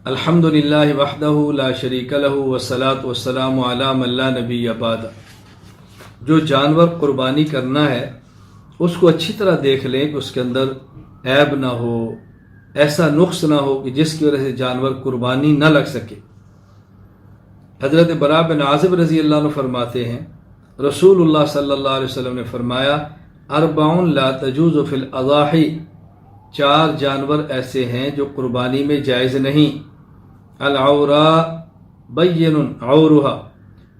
الحمدللہ وحدہ لا شریک لہ والصلاۃ والسلام علی من لا نبی بعد۔ جو جانور قربانی کرنا ہے اس کو اچھی طرح دیکھ لیں کہ اس کے اندر عیب نہ ہو، ایسا نقص نہ ہو کہ جس کی وجہ سے جانور قربانی نہ لگ سکے۔ حضرت براء بن عازب رضی اللہ عنہ فرماتے ہیں رسول اللہ صلی اللہ علیہ وسلم نے فرمایا اربعون لا تجوز فی الاضاحی، 4 جانور ایسے ہیں جو قربانی میں جائز نہیں۔ العوراء بین عورها،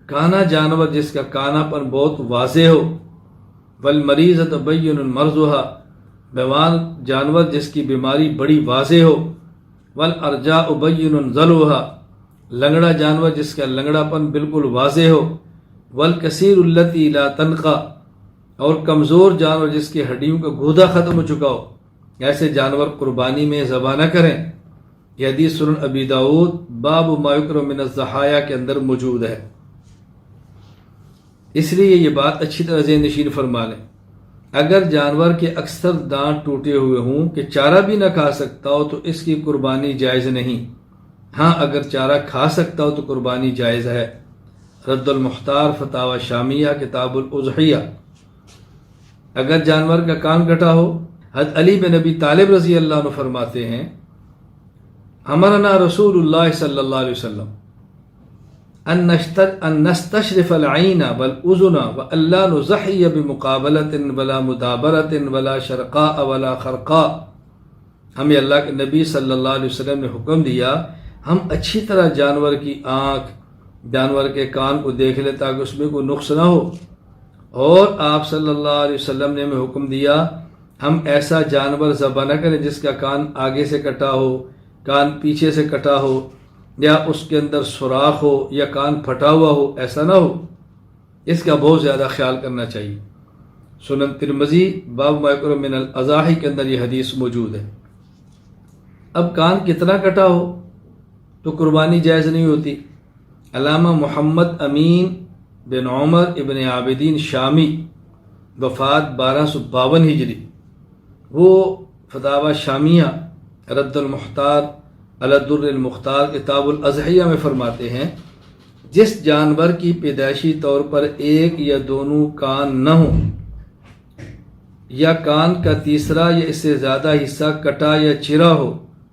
کانا جانور جس کا کانا پن بہت واضح ہو۔ والمریضۃ بین مرضها، بیمار جانور جس کی بیماری بڑی واضح ہو۔ والارجاء بین ذلوها، لنگڑا جانور جس کا لنگڑا پن بالکل واضح ہو۔ والکثیر التی لا تنقى، اور کمزور جانور جس کی ہڈیوں کا گودا ختم ہو چکا ہو، ایسے جانور قربانی میں ذبح نہ کریں۔ یہ حدیث سنن ابی داؤد باب ما یکرہ من الضحایا کے اندر موجود ہے۔ اس لیے یہ بات اچھی طرح ذہن نشین فرما لیں، اگر جانور کے اکثر دانت ٹوٹے ہوئے ہوں کہ چارہ بھی نہ کھا سکتا ہو تو اس کی قربانی جائز نہیں۔ ہاں اگر چارہ کھا سکتا ہو تو قربانی جائز ہے۔ رد المختار فتاوی شامیہ کتاب الاضحیہ۔ اگر جانور کا کان کٹا ہو، حضرت علی بن ابی طالب رضی اللہ عنہ فرماتے ہیں امرنا رسول اللہ صلی اللہ علیہ وسلم ان نستشرف العین والاذن والا نضحی بمقابلۃ ولا مدابرۃ ولا شرقاء ولا خرقاء۔ ہمیں اللہ کے نبی صلی اللہ علیہ وسلم نے حکم دیا ہم اچھی طرح جانور کی آنکھ، جانور کے کان کو دیکھ لیں تاکہ اس میں کوئی نقص نہ ہو، اور آپ صلی اللہ علیہ وسلم نے ہمیں حکم دیا ہم ایسا جانور ذبح نہ کریں جس کا کان آگے سے کٹا ہو، کان پیچھے سے کٹا ہو، یا اس کے اندر سوراخ ہو، یا کان پھٹا ہوا ہو، ایسا نہ ہو۔ اس کا بہت زیادہ خیال کرنا چاہیے۔ سنن ترمذی باب ما یکرہ من الاضاحی کے اندر یہ حدیث موجود ہے۔ اب کان کتنا کٹا ہو تو قربانی جائز نہیں ہوتی۔ علامہ محمد امین بن عمر ابن عابدین شامی، وفات 1252 ہجری، وہ فتاوی شامیہ رد المختار علی الدر المختار کتاب الاضحیہ میں فرماتے ہیں جس جانور کی پیدائشی طور پر ایک یا دونوں کان نہ ہوں، یا کان کا تیسرا یا اس سے زیادہ حصہ کٹا یا چرا ہو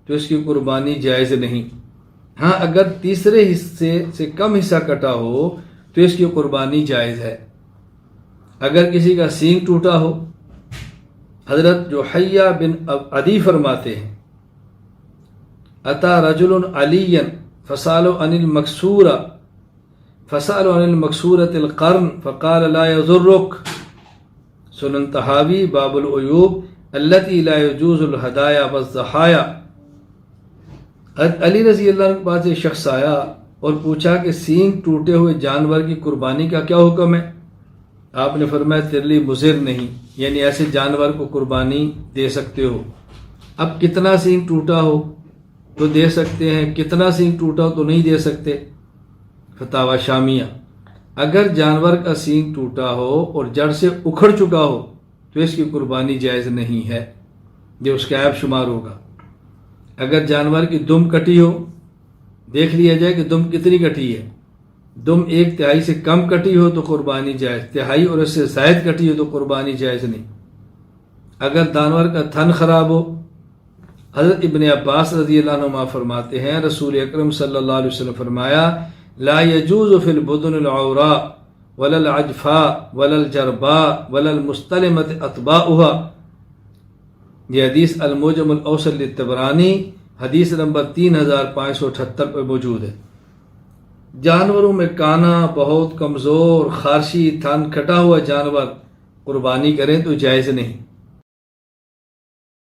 تو اس کی قربانی جائز نہیں۔ ہاں اگر تیسرے حصے سے کم حصہ کٹا ہو تو اس کی قربانی جائز ہے۔ اگر کسی کا سینگ ٹوٹا ہو، حضرت جوحیہ بن عدی فرماتے ہیں اتا رجل علی فسالوا عن المکسورۃ القرن فقال لا يضرک۔ سنن طحاوی باب العیوب التی لا يجوز الہدایا والضحایا۔ حضرت علی رضی اللہ عنہ کے پاس ایک شخص آیا اور پوچھا کہ سینگ ٹوٹے ہوئے جانور کی قربانی کا کیا حکم ہے؟ آپ نے فرمایا تیرے لیے مضر نہیں، یعنی ایسے جانور کو قربانی دے سکتے ہو۔ اب کتنا سینگ ٹوٹا ہو تو دے سکتے ہیں، کتنا سینگ ٹوٹا ہو تو نہیں دے سکتے۔ فتاوی شامیہ، اگر جانور کا سینگ ٹوٹا ہو اور جڑ سے اکھڑ چکا ہو تو اس کی قربانی جائز نہیں ہے، یہ اس کا عیب شمار ہوگا۔ اگر جانور کی دم کٹی ہو، دیکھ لیا جائے کہ دم کتنی کٹی ہے، دم 1/3 سے کم کٹی ہو تو قربانی جائز، 1/3 اور اس سے زائد کٹی ہو تو قربانی جائز نہیں۔ اگر جانور کا تھن خراب ہو، حضرت ابن عباس رضی اللہ عنہ فرماتے ہیں رسول اکرم صلی اللہ علیہ وسلم فرمایا لا يجوز فی البدن العوراء ولا العجفاء ولا الجرباء ولا المستلمة اطباؤها۔ یہ حدیث المعجم الاوسط للطبرانی حدیث نمبر 3578 پر موجود ہے۔ جانوروں میں کانا بہت کمزور، خارشی، تھن کٹا ہوا جانور قربانی کریں تو جائز نہیں۔